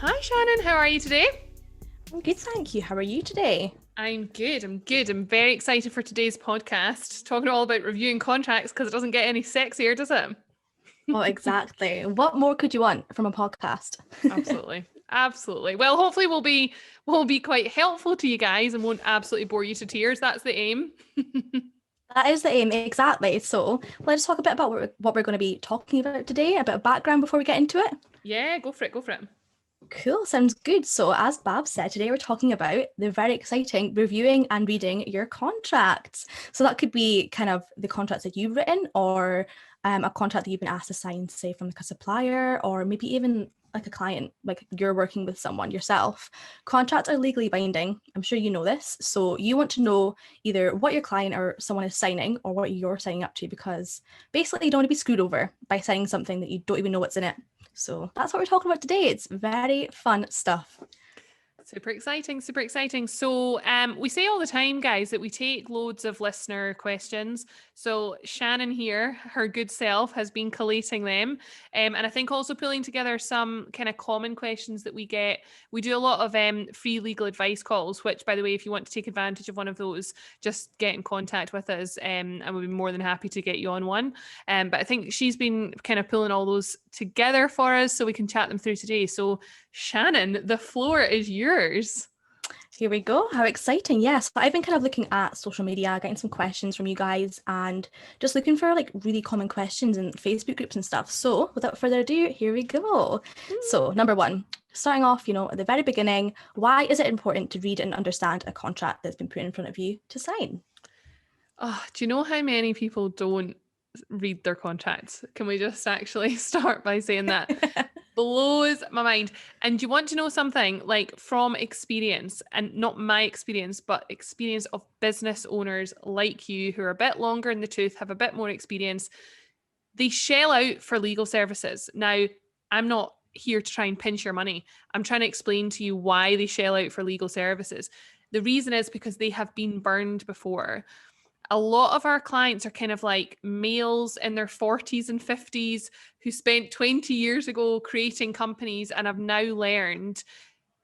Hi Shannon, how are you today? I'm good, thank you. How are you today? I'm good. I'm very excited for today's podcast, talking all about reviewing contracts because it doesn't get any sexier, does it? Oh, exactly. What more could you want from a podcast? Absolutely. Absolutely. Well, hopefully we'll be quite helpful to you guys and won't absolutely bore you to tears. That's the aim. That is the aim, exactly. So let's talk a bit about what we're going to be talking about today, a bit of background before we get into it. Yeah, go for it. Go for it. Cool, sounds good. So, as Bab said, today we're talking about the very exciting reviewing and reading your contracts. So, that could be kind of the contracts that you've written, or a contract that you've been asked to sign, say, from like a supplier, or maybe even like a client, like you're working with someone yourself. Contracts are legally binding. I'm sure you know this. So, you want to know either what your client or someone is signing or what you're signing up to, because basically you don't want to be screwed over by signing something that you don't even know what's in it. So that's what we're talking about today. It's very fun stuff. Super exciting, super exciting. So we say all the time, guys, that we take loads of listener questions. So Shannon here, her good self, has been collating them. And I think also pulling together some kind of common questions that we get. We do a lot of free legal advice calls, which, by the way, if you want to take advantage of one of those, just get in contact with us and we'll be more than happy to get you on one. But I think she's been kind of pulling all those together for us so we can chat them through today. So Shannon, the floor is yours. Here we go. How exciting. Yes. But I've been kind of looking at social media, getting some questions from you guys and just looking for like really common questions in Facebook groups and stuff. So without further ado, here we go. So number one, starting off, at the very beginning, why is it important to read and understand a contract that's been put in front of you to sign? Oh, do you know how many people don't read their contracts? Can we just actually start by saying that? Blows my mind. And you want to know something like from experience, and not my experience, but experience of business owners like you who are a bit longer in the tooth, have a bit more experience. They shell out for legal services. Now, I'm not here to try and pinch your money. I'm trying to explain to you why they shell out for legal services. The reason is because they have been burned before. A lot of our clients are kind of like males in their 40s and 50s who spent 20 years ago creating companies and have now learned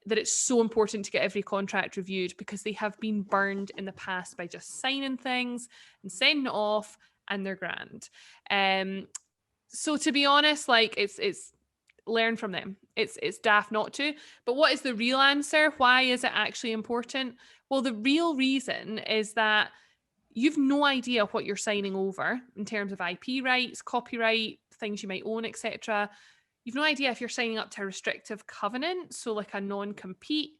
that it's so important to get every contract reviewed because they have been burned in the past by just signing things and sending it off and they're grand. So to be honest, like it's learn from them. It's daft not to. But what is the real answer? Why is it actually important? Well, the real reason is that you've no idea what you're signing over in terms of IP rights, copyright, things you might own, etc. You've no idea if you're signing up to a restrictive covenant, so like a non-compete.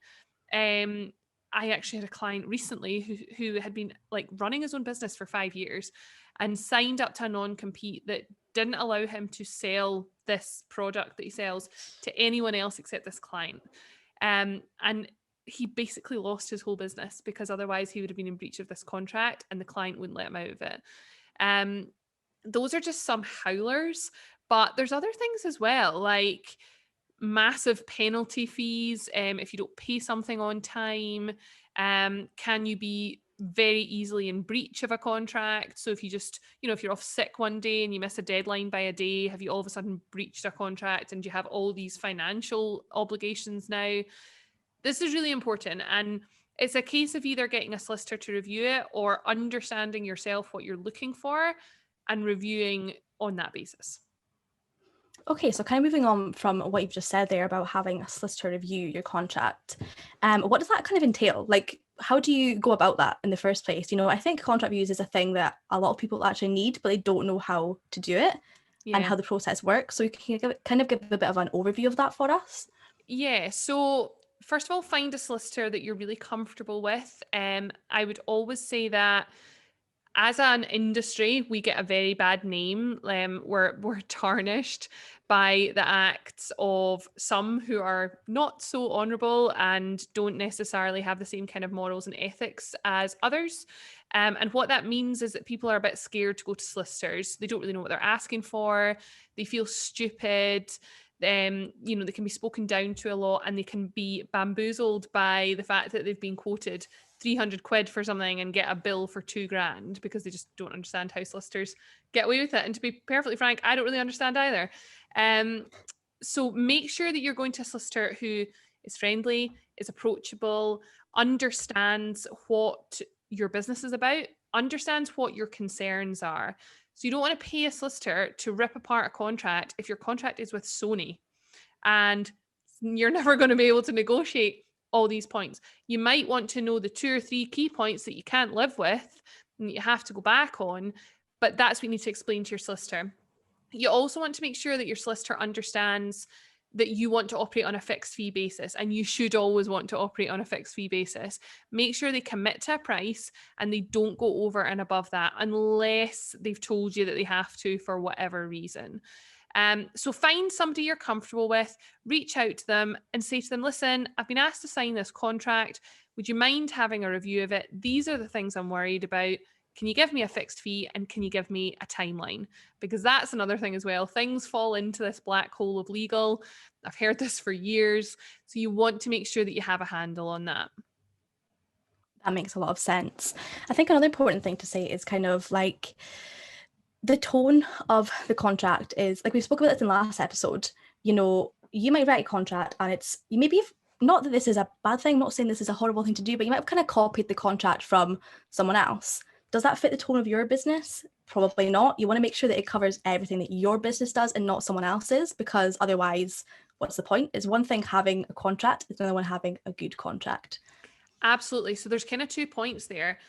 I actually had a client recently who had been like running his own business for 5 years and signed up to a non-compete that didn't allow him to sell this product that he sells to anyone else except this client. And he basically lost his whole business because otherwise he would have been in breach of this contract and the client wouldn't let him out of it. Those are just some howlers, but there's other things as well, like massive penalty fees if you don't pay something on time. Can you be very easily in breach of a contract? So if you just, if you're off sick one day and you miss a deadline by a day, have you all of a sudden breached a contract and you have all these financial obligations now? This is really important. And it's a case of either getting a solicitor to review it or understanding yourself what you're looking for and reviewing on that basis. Okay, so kind of moving on from what you've just said there about having a solicitor review your contract, what does that kind of entail? Like, how do you go about that in the first place? I think contract reviews is a thing that a lot of people actually need, but they don't know how to do it and how the process works. So you can kind of give a bit of an overview of that for us. Yeah. So first of all, find a solicitor that you're really comfortable with. I would always say that as an industry, we get a very bad name. We're tarnished by the acts of some who are not so honourable and don't necessarily have the same kind of morals and ethics as others. And what that means is that people are a bit scared to go to solicitors. They don't really know what they're asking for. They feel stupid. They can be spoken down to a lot and they can be bamboozled by the fact that they've been quoted 300 quid for something and get a bill for $2,000 because they just don't understand how solicitors get away with it. And to be perfectly frank, I don't really understand either. So make sure that you're going to a solicitor who is friendly, is approachable, understands what your business is about, understands what your concerns are. So you don't want to pay a solicitor to rip apart a contract if your contract is with Sony and you're never going to be able to negotiate all these points. You might want to know the 2 or 3 key points that you can't live with and you have to go back on, but that's what you need to explain to your solicitor. You also want to make sure that your solicitor understands that you want to operate on a fixed fee basis, and you should always want to operate on a fixed fee basis. Make sure they commit to a price and they don't go over and above that unless they've told you that they have to for whatever reason. So find somebody you're comfortable with, reach out to them and say to them, listen, I've been asked to sign this contract. Would you mind having a review of it? These are the things I'm worried about. Can you give me a fixed fee and can you give me a timeline? Because that's another thing as well. Things fall into this black hole of legal. I've heard this for years. So you want to make sure that you have a handle on that. That makes a lot of sense. I think another important thing to say is kind of like the tone of the contract is like we spoke about this in the last episode. You know, you might write a contract and it's you maybe not that this is a bad thing, I'm not saying this is a horrible thing to do, but you might have kind of copied the contract from someone else. Does that fit the tone of your business? Probably not. You want to make sure that it covers everything that your business does and not someone else's, because otherwise, what's the point? It's one thing having a contract, it's another one having a good contract. Absolutely. So there's kind of 2 points there.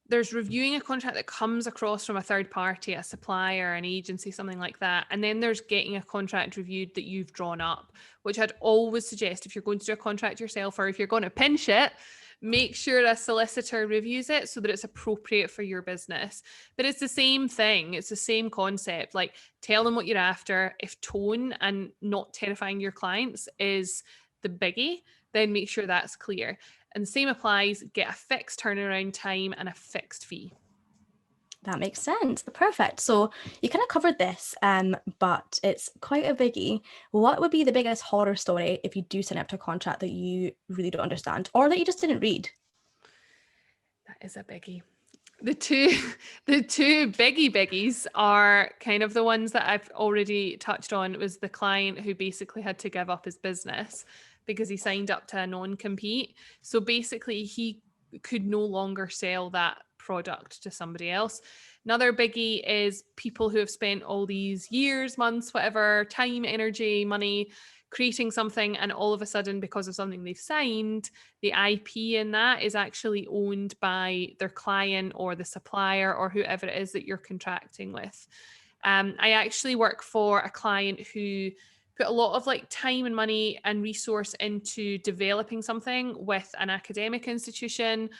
There's reviewing a contract that comes across from a third party, a supplier, an agency, something like that. And then there's getting a contract reviewed that you've drawn up, which I'd always suggest if you're going to do a contract yourself or if you're going to pinch it, make sure a solicitor reviews it so that it's appropriate for your business. But it's the same thing. It's the same concept. Like tell them what you're after. If tone and not terrifying your clients is the biggie, then make sure that's clear. And the same applies, get a fixed turnaround time and a fixed fee. That makes sense. Perfect. So you kind of covered this, but it's quite a biggie. What would be the biggest horror story if you do sign up to a contract that you really don't understand or that you just didn't read? That is a biggie. The two biggies are kind of the ones that I've already touched on. It was the client who basically had to give up his business because he signed up to a non-compete. So basically he could no longer sell that product to somebody else. Another biggie is people who have spent all these years, months, whatever, time, energy, money creating something, and all of a sudden, because of something they've signed, the IP in that is actually owned by their client or the supplier or whoever it is that you're contracting with. I actually work for a client who put a lot of like time and money and resource into developing something with an academic institution,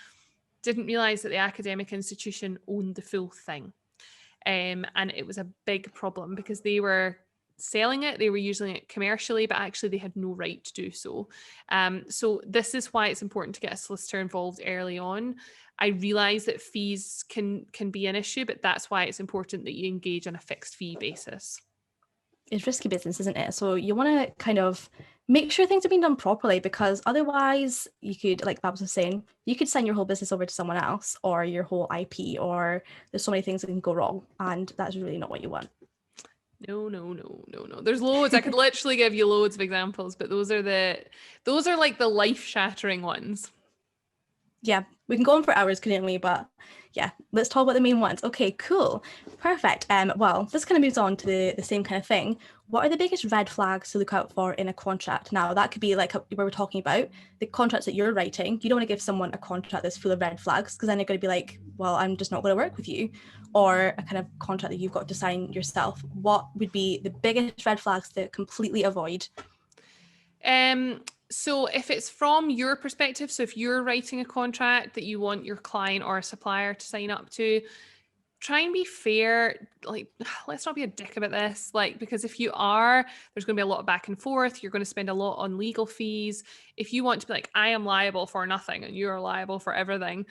didn't realize that the academic institution owned the full thing. And it was a big problem because they were selling it, they were using it commercially, but actually they had no right to do so. So this is why it's important to get a solicitor involved early on. I realize that fees can be an issue, but that's why it's important that you engage on a fixed fee basis. It's risky business, isn't it? So you want to kind of make sure things are being done properly, because otherwise you could, like Babs was saying, you could send your whole business over to someone else or your whole IP, or there's so many things that can go wrong, and that's really not what you want. No. There's loads. I could literally give you loads of examples, but those are like the life-shattering ones. Yeah, we can go on for hours, couldn't we? But yeah, let's talk about the main ones. Okay, cool. Perfect. Well, this kind of moves on to the same kind of thing. What are the biggest red flags to look out for in a contract? Now, that could be like where we're talking about the contracts that you're writing. You don't want to give someone a contract that's full of red flags, because then they're going to be like, well, I'm just not going to work with you. Or a kind of contract that you've got to sign yourself. What would be the biggest red flags to completely avoid? So if it's from your perspective, so if you're writing a contract that you want your client or a supplier to sign up to, try and be fair. Like, let's not be a dick about this. Like, because if you are, there's going to be a lot of back and forth. You're going to spend a lot on legal fees. If you want to be like, I am liable for nothing and you're liable for everything,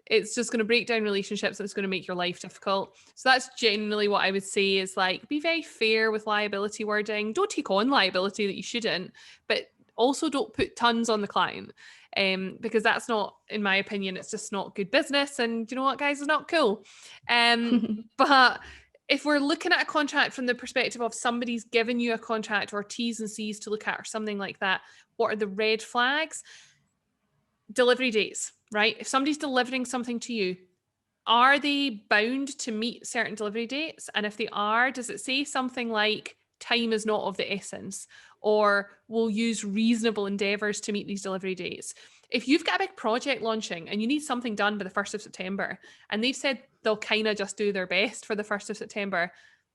it's just going to break down relationships and it's going to make your life difficult. So that's generally what I would say is like, be very fair with liability wording. Don't take on liability that you shouldn't, but also don't put tons on the client, because that's not, in my opinion, it's just not good business. And you know what, guys, it's not cool. But if we're looking at a contract from the perspective of somebody's given you a contract or T's and C's to look at or something like that, what are the red flags? Delivery dates, right? If somebody's delivering something to you, are they bound to meet certain delivery dates? And if they are, does it say something like time is not of the essence, or we'll use reasonable endeavors to meet these delivery dates? If you've got a big project launching and you need something done by the 1st of September, and they've said they'll kind of just do their best for the 1st of September,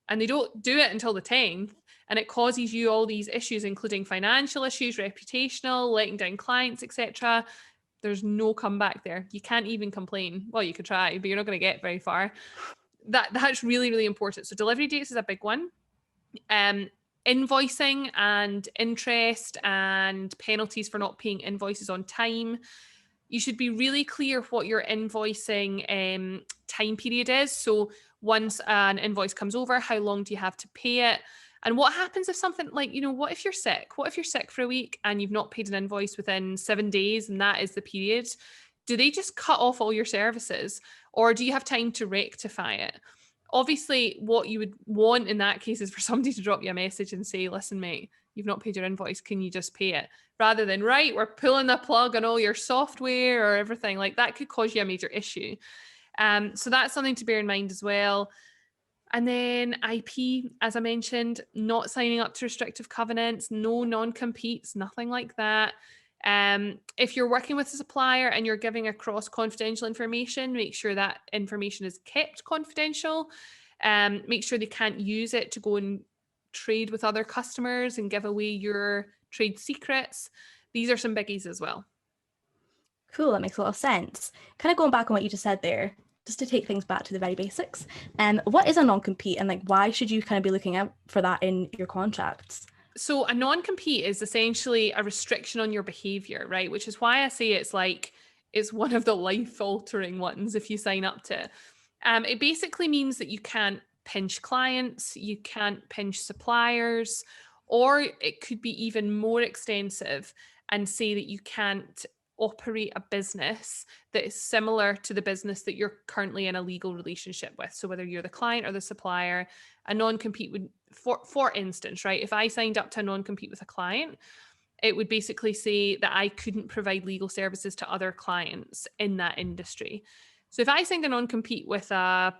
and they don't do it until the 10th, and it causes you all these issues, including financial issues, reputational, letting down clients, etc., there's no comeback there. You can't even complain. Well, you could try, but you're not going to get very far. That's really, really important. So delivery dates is a big one. Invoicing and interest and penalties for not paying invoices on time. You should be really clear what your invoicing time period is. So once an invoice comes over, how long do you have to pay it? And what happens if something like, what if you're sick? What if you're sick for a week and you've not paid an invoice within 7 days and that is the period? Do they just cut off all your services, or do you have time to rectify it? Obviously, what you would want in that case is for somebody to drop you a message and say, listen, mate, you've not paid your invoice. Can you just pay it? Rather than, right, we're pulling the plug on all your software or everything. Like that could cause you a major issue. So that's something to bear in mind as well. And then IP, as I mentioned, not signing up to restrictive covenants, no non-competes, nothing like that. If you're working with a supplier and you're giving across confidential information, make sure that information is kept confidential. Make sure they can't use it to go and trade with other customers and give away your trade secrets. These are some biggies as well. Cool, that makes a lot of sense. Kind of going back on what you just said there, just to take things back to the very basics. What is a non-compete, and like why should you kind of be looking out for that in your contracts? So a non-compete is essentially a restriction on your behavior, right? Which is why I say it's one of the life-altering ones if you sign up to it. It basically means that you can't pinch clients, you can't pinch suppliers, or it could be even more extensive and say that you can't operate a business that is similar to the business that you're currently in a legal relationship with. So whether you're the client or the supplier, a non-compete would, for instance, right, if I signed up to a non-compete with a client, it would basically say that I couldn't provide legal services to other clients in that industry. So if I signed a non-compete with a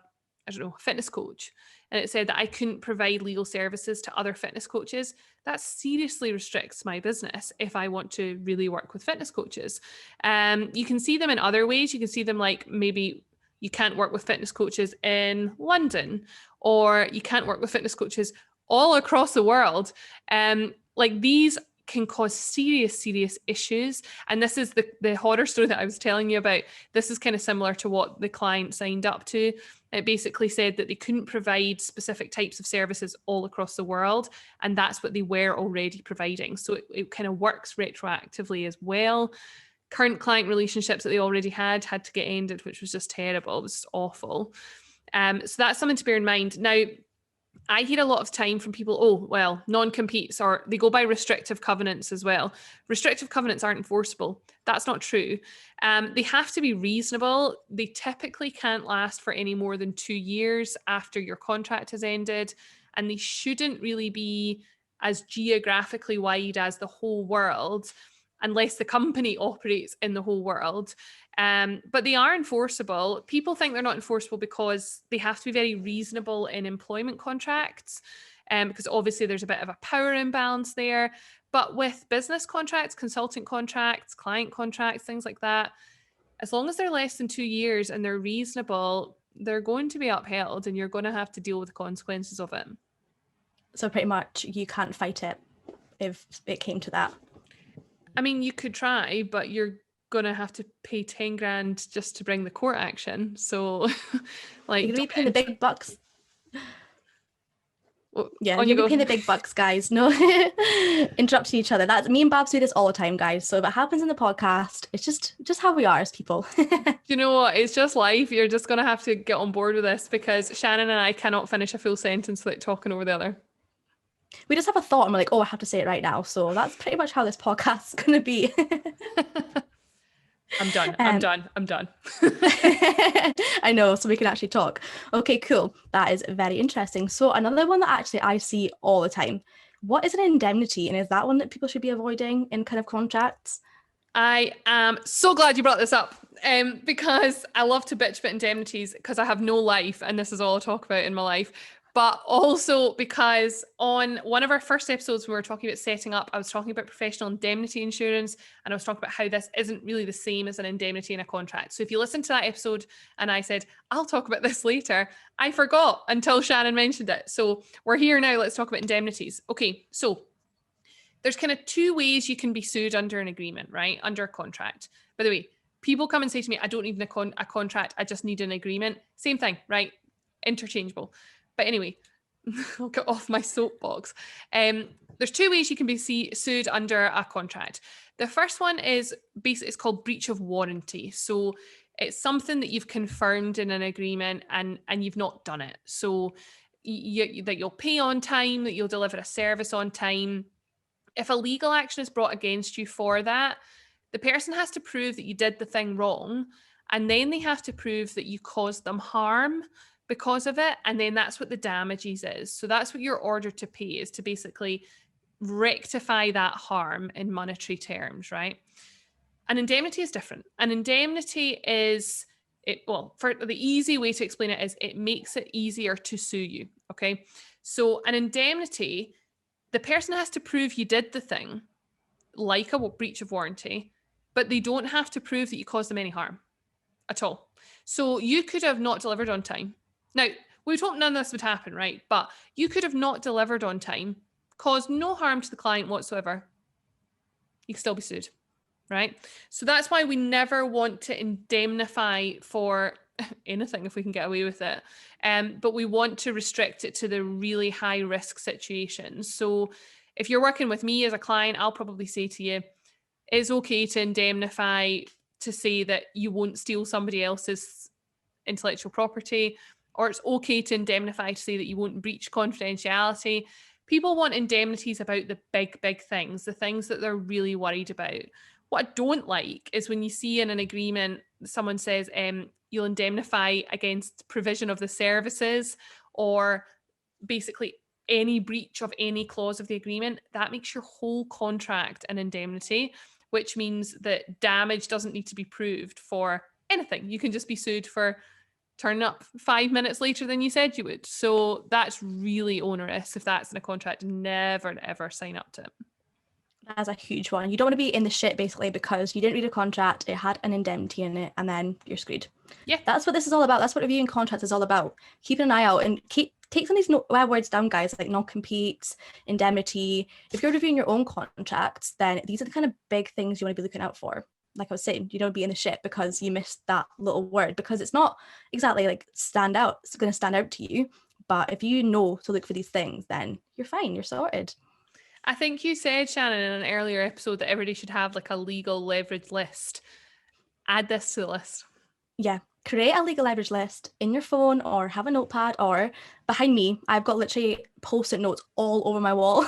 fitness coach, and it said that I couldn't provide legal services to other fitness coaches, that seriously restricts my business if I want to really work with fitness coaches. You can see them in other ways. You can see them like maybe you can't work with fitness coaches in London, or you can't work with fitness coaches all across the world. Like these can cause serious issues. And this is the horror story that I was telling you about. This is kind of similar to what the client signed up to. It basically said that they couldn't provide specific types of services all across the world, and that's what they were already providing. So it kind of works retroactively as well. Current client relationships that they already had to get ended, which was just terrible. It was just awful. So that's something to bear in mind. Now, I hear a lot of time from people, non-competes, or they go by restrictive covenants as well. Restrictive covenants aren't enforceable. That's not true. They have to be reasonable. They typically can't last for any more than 2 years after your contract has ended, and they shouldn't really be as geographically wide as the whole world, unless the company operates in the whole world. But they are enforceable. People think they're not enforceable because they have to be very reasonable in employment contracts, because obviously there's a bit of a power imbalance there. But with business contracts, consultant contracts, client contracts, things like that, as long as they're less than 2 years and they're reasonable, they're going to be upheld, and you're going to have to deal with the consequences of it. So pretty much you can't fight it if it came to that. I mean, you could try, but you're going to have to pay 10 grand just to bring the court action. So like, you're going to be paying the big bucks. Well, yeah, you're going to be paying the big bucks, guys. No, interrupting each other. That's me and Babs do this all the time, guys. So if it happens in the podcast, it's just how we are as people. You know what? It's just life. You're just going to have to get on board with this, because Shannon and I cannot finish a full sentence without talking over the other. We just have a thought and we're like, oh, I have to say it right now. So that's pretty much how this podcast is going to be. I'm done. I know, so we can actually talk. Okay, cool. That is very interesting. So another one that actually I see all the time. What is an indemnity? And is that one that people should be avoiding in kind of contracts? I am so glad you brought this up, because I love to bitch about indemnities because I have no life and this is all I talk about in my life. But also because on one of our first episodes, when we were talking about setting up, I was talking about professional indemnity insurance, and I was talking about how this isn't really the same as an indemnity in a contract. So if you listen to that episode and I said, I'll talk about this later, I forgot until Shannon mentioned it. So we're here now. Let's talk about indemnities. Okay, so there's kind of two ways you can be sued under an agreement, right? Under a contract. By the way, people come and say to me, I don't need a contract, I just need an agreement. Same thing, right? Interchangeable. But anyway, I'll get off my soapbox. There's two ways you can be sued under a contract. The first one is basically, it's called breach of warranty. So it's something that you've confirmed in an agreement and you've not done it. So that you'll pay on time, that you'll deliver a service on time. If a legal action is brought against you for that, the person has to prove that you did the thing wrong, and then they have to prove that you caused them harm because of it, and then that's what the damages is. So that's what you're ordered to pay, is to basically rectify that harm in monetary terms, right? An indemnity is different. An indemnity is for the easy way to explain it is it makes it easier to sue you. Okay. So an indemnity, the person has to prove you did the thing, like a breach of warranty, but they don't have to prove that you caused them any harm at all. So you could have not delivered on time. Now, we would hope none of this would happen, right? But you could have not delivered on time, caused no harm to the client whatsoever. You could still be sued, right? So that's why we never want to indemnify for anything if we can get away with it. But we want to restrict it to the really high risk situations. So if you're working with me as a client, I'll probably say to you, it's okay to indemnify to say that you won't steal somebody else's intellectual property, or it's okay to indemnify to say that you won't breach confidentiality. People want indemnities about the big things, the things that they're really worried about. What I don't like is when you see in an agreement, someone says, you'll indemnify against provision of the services, or basically any breach of any clause of the agreement. That makes your whole contract an indemnity, which means that damage doesn't need to be proved for anything. You can just be sued for turning up 5 minutes later than you said you would. So that's really onerous. If that's in a contract, never ever sign up to it. That's a huge one. You don't want to be in the shit basically because you didn't read a contract, it had an indemnity in it, and then you're screwed. Yeah. That's what this is all about. That's what reviewing contracts is all about. Keeping an eye out and take some of these words down, guys, like non-compete, indemnity. If you're reviewing your own contracts, then these are the kind of big things you want to be looking out for. Like I was saying, you don't be in the shit because you missed that little word, because it's not exactly like it's going to stand out to you. But if you know to look for these things, then you're fine, you're sorted. I think you said, Shannon, in an earlier episode that everybody should have like a legal leverage list. Add this to the list. Yeah, create a legal leverage list in your phone or have a notepad, or behind me, I've got literally post-it notes all over my wall.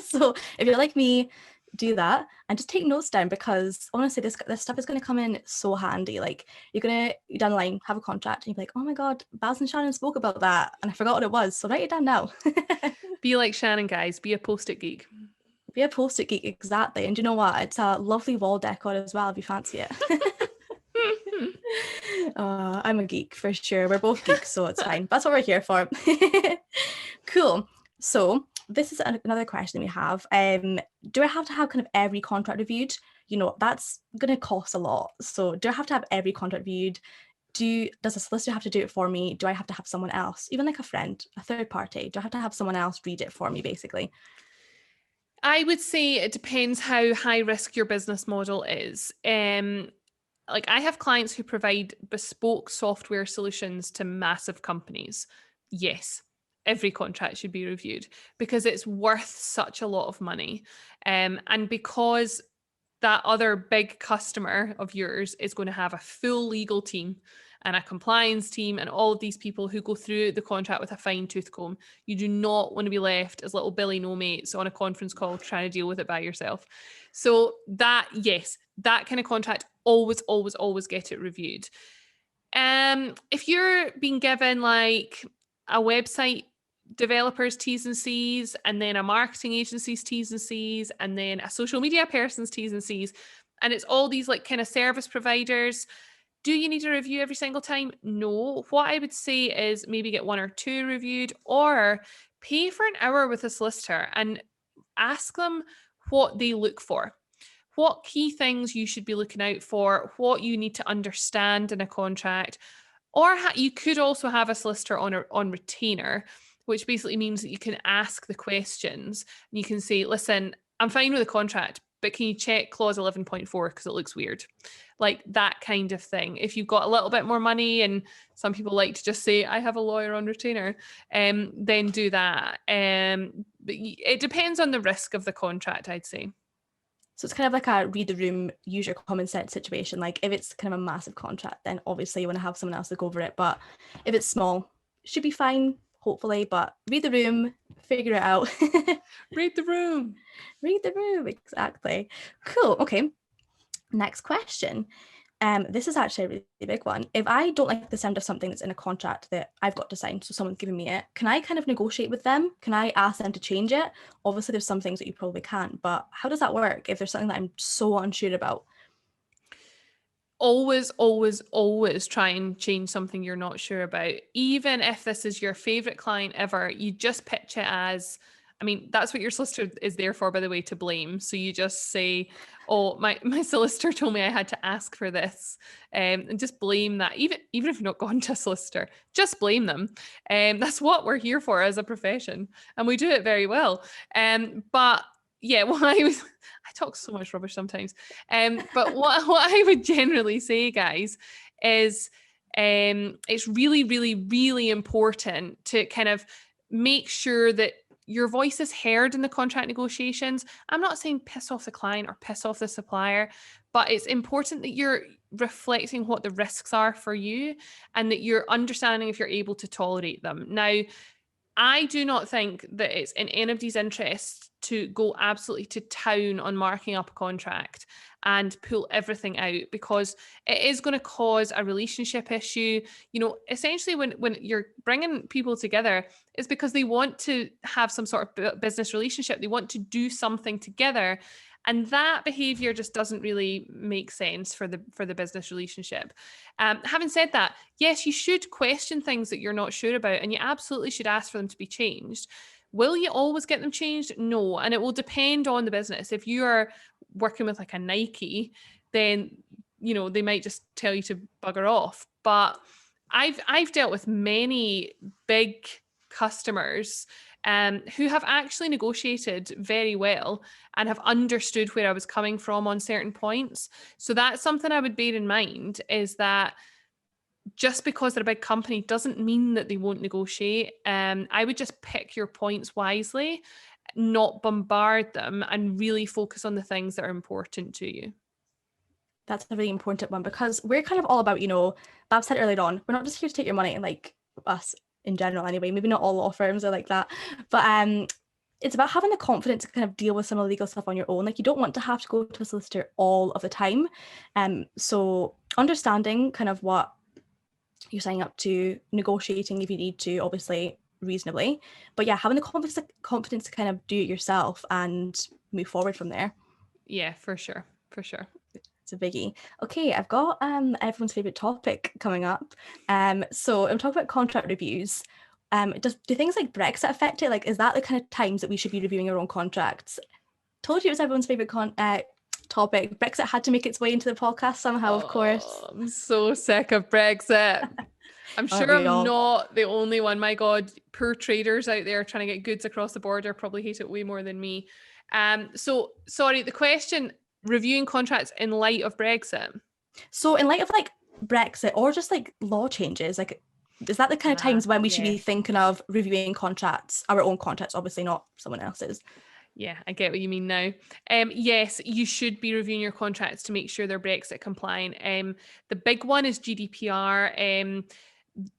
So if you're like me, do that and just take notes down, because honestly, this stuff is going to come in so handy. Like you're down the line, have a contract and you're like, oh my God, Baz and Shannon spoke about that and I forgot what it was. So write it down now. Be like Shannon, guys. Be a post-it geek. Be a post-it geek, exactly. And you know what? It's a lovely wall decor as well if you fancy it. I'm a geek for sure. We're both geeks, so it's fine. That's what we're here for. Cool. So this is another question we have. Do I have to have kind of every contract reviewed? You know, that's going to cost a lot. So do I have to have every contract reviewed? Does a solicitor have to do it for me? Do I have to have someone else, even like a friend, a third party? Do I have to have someone else read it for me, basically? I would say it depends how high risk your business model is. Like I have clients who provide bespoke software solutions to massive companies. Yes, every contract should be reviewed because it's worth such a lot of money. And because that other big customer of yours is going to have a full legal team and a compliance team and all of these people who go through the contract with a fine tooth comb. You do not want to be left as little Billy no mates on a conference call trying to deal with it by yourself. So that, yes, that kind of contract, always, always, always get it reviewed. If you're being given like a website developers T's and C's, and then a marketing agency's T's and C's, and then a social media person's T's and C's, and it's all these like kind of service providers, do you need a review every single time? No. What I would say is maybe get 1 or 2 reviewed, or pay for an hour with a solicitor and ask them what they look for. What key things you should be looking out for, what you need to understand in a contract. Or you could also have a solicitor on retainer, which basically means that you can ask the questions and you can say, listen, I'm fine with the contract, but can you check clause 11.4 because it looks weird? Like that kind of thing. If you've got a little bit more money, and some people like to just say, I have a lawyer on retainer, then do that. But it depends on the risk of the contract, I'd say. So it's kind of like a read the room, use your common sense situation. Like if it's kind of a massive contract, then obviously you want to have someone else look over it. But if it's small, it should be fine, hopefully. But read the room, figure it out. Read the room. Read the room, exactly. Cool. Okay. Next question. This is actually a really big one. If I don't like the sound of something that's in a contract that I've got to sign, so someone's giving me it, can I kind of negotiate with them? Can I ask them to change it? Obviously, there's some things that you probably can't, but how does that work if there's something that I'm so unsure about? Always, always, always try and change something you're not sure about. Even if this is your favorite client ever, you just pitch it as, I mean, that's what your solicitor is there for, by the way, to blame. So you just say, oh, my solicitor told me I had to ask for this, and just blame that. Even if you've not gone to a solicitor, just blame them. That's what we're here for as a profession, and we do it very well. But yeah, I talk so much rubbish sometimes. But what I would generally say, guys, is it's really, really, really important to kind of make sure that your voice is heard in the contract negotiations. I'm not saying piss off the client or piss off the supplier, but it's important that you're reflecting what the risks are for you and that you're understanding if you're able to tolerate them. Now, I do not think that it's in anybody's interest to go absolutely to town on marking up a contract and pull everything out, because it is going to cause a relationship issue. You know, essentially when you're bringing people together, it's because they want to have some sort of business relationship. They want to do something together. And that behavior just doesn't really make sense for the business relationship. Having said that, yes, you should question things that you're not sure about, and you absolutely should ask for them to be changed. Will you always get them changed? No. And it will depend on the business. If you are working with like a Nike, then, you know, they might just tell you to bugger off. But I've dealt with many big customers who have actually negotiated very well and have understood where I was coming from on certain points. So that's something I would bear in mind, is that just because they're a big company doesn't mean that they won't negotiate. I would just pick your points wisely, not bombard them, and really focus on the things that are important to you. That's a really important one, because we're kind of all about, you know, Bab said earlier on, we're not just here to take your money, and like us in general anyway, maybe not all law firms are like that, but it's about having the confidence to kind of deal with some of the legal stuff on your own. Like you don't want to have to go to a solicitor all of the time. So understanding kind of what you're signing up to, negotiating if you need to, obviously reasonably, but yeah, having the confidence to kind of do it yourself and move forward from there. Yeah, for sure. It's a biggie. Okay, I've got everyone's favorite topic coming up. So I'm talking about contract reviews. Do things like Brexit affect it? Like, is that the kind of times that we should be reviewing our own contracts? Told you it was everyone's favorite topic. Brexit had to make its way into the podcast somehow, of course. I'm so sick of Brexit. I'm sure I'm not the only one. My God, poor traders out there trying to get goods across the border probably hate it way more than me. So sorry, the question, reviewing contracts in light of Brexit. So in light of like Brexit or just like law changes, like is that the kind of times when we should be thinking of reviewing contracts, our own contracts, obviously not someone else's? Yeah, I get what you mean now. Yes, you should be reviewing your contracts to make sure they're Brexit compliant. The big one is GDPR.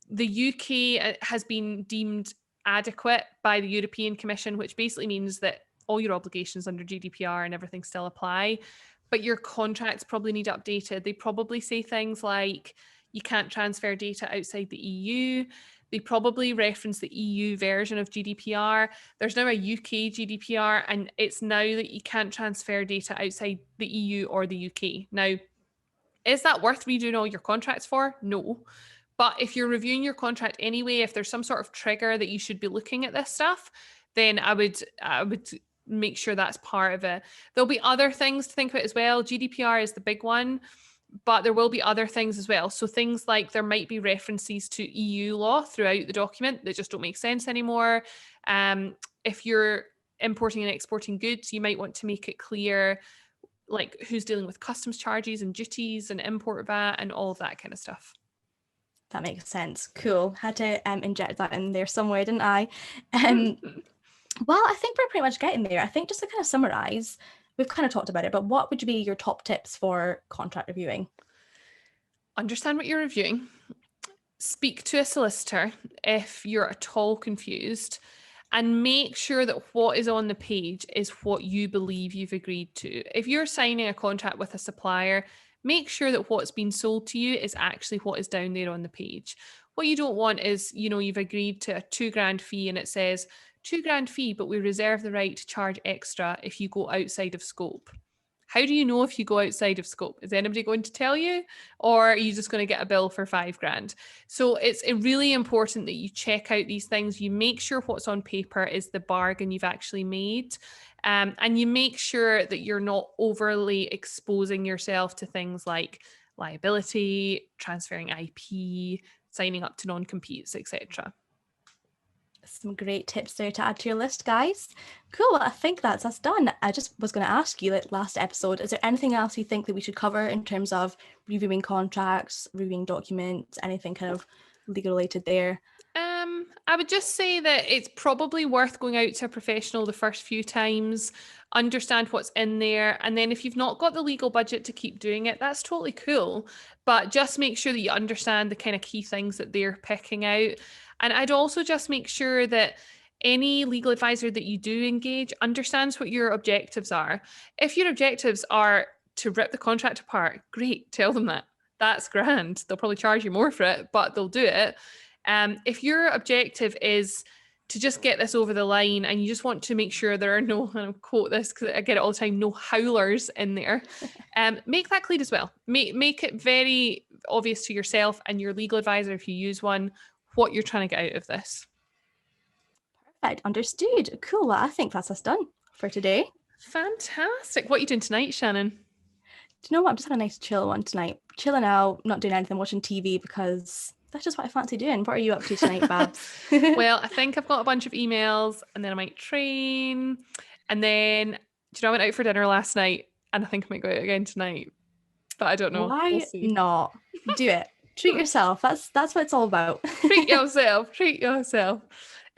The UK has been deemed adequate by the European Commission, which basically means that all your obligations under GDPR and everything still apply, but your contracts probably need updated. They probably say things like you can't transfer data outside the EU. They probably reference the EU version of GDPR. There's now a UK GDPR, and it's now that you can't transfer data outside the EU or the UK. Now, is that worth redoing all your contracts for? No. But if you're reviewing your contract anyway, if there's some sort of trigger that you should be looking at this stuff, then I would make sure that's part of it. There'll be other things to think about as well. GDPR is the big one, but there will be other things as well. So things like there might be references to EU law throughout the document that just don't make sense anymore. If you're importing and exporting goods, you might want to make it clear like who's dealing with customs charges and duties and import VAT and all of that kind of stuff. That makes sense. Cool. Had to inject that in there somewhere, didn't I? Well, I think we're pretty much getting there. I think just to kind of summarize, we've kind of talked about it, but what would be your top tips for contract reviewing? Understand what you're reviewing. Speak to a solicitor if you're at all confused, and make sure that what is on the page is what you believe you've agreed to. If you're signing a contract with a supplier, make sure that what's been sold to you is actually what is down there on the page. What you don't want is, you've agreed to a £2,000 fee and it says £2,000 fee, but we reserve the right to charge extra if you go outside of scope. How do you know if you go outside of scope? Is anybody going to tell you? Or are you just going to get a bill for £5,000? So it's really important that you check out these things. You make sure what's on paper is the bargain you've actually made. And you make sure that you're not overly exposing yourself to things like liability, transferring IP, signing up to non-competes, etc. Some great tips there to add to your list, guys. Cool. Well, I think that's us done. I just was going to ask you, like last episode, is there anything else you think that we should cover in terms of reviewing contracts, reviewing documents, anything kind of legal related there? I would just say that it's probably worth going out to a professional the first few times, understand what's in there, and then if you've not got the legal budget to keep doing it, that's totally cool. But just make sure that you understand the kind of key things that they're picking out. And I'd also just make sure that any legal advisor that you do engage understands what your objectives are. If your objectives are to rip the contract apart, great, tell them that. That's grand. They'll probably charge you more for it, but they'll do it. If your objective is to just get this over the line and you just want to make sure there are no, and I'll quote this because I get it all the time, no howlers in there, make that clear as well. Make it very obvious to yourself and your legal advisor, if you use one, what you're trying to get out of this. Perfect. Understood. Cool. Well, I think that's us done for today. Fantastic. What are you doing tonight, Shannon? Do you know what? I'm just having a nice chill one tonight. Chilling out, not doing anything, watching TV because that's just what I fancy doing. What are you up to tonight, Babs? Well, I think I've got a bunch of emails and then I might train. And then, I went out for dinner last night and I think I might go out again tonight. But I don't know. Why not? Do it. Treat yourself. That's what it's all about. Treat yourself.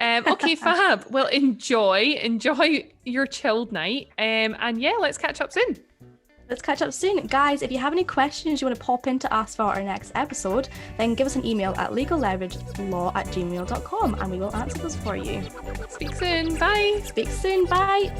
Okay, fab. Well, enjoy your chilled night. And yeah, let's catch up soon. Let's catch up soon. Guys, if you have any questions you want to pop in to ask for our next episode, then give us an email at legalleveragelaw@gmail.com and we will answer those for you. Speak soon. Bye. Speak soon. Bye.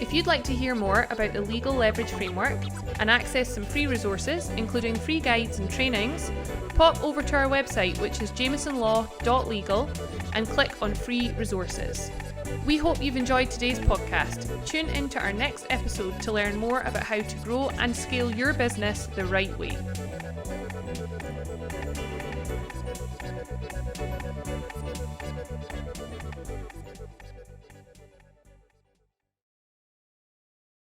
If you'd like to hear more about the Legal Leverage Framework and access some free resources, including free guides and trainings, pop over to our website, which is jamesonlaw.legal, and click on free resources. We hope you've enjoyed today's podcast. Tune into our next episode to learn more about how to grow and scale your business the right way.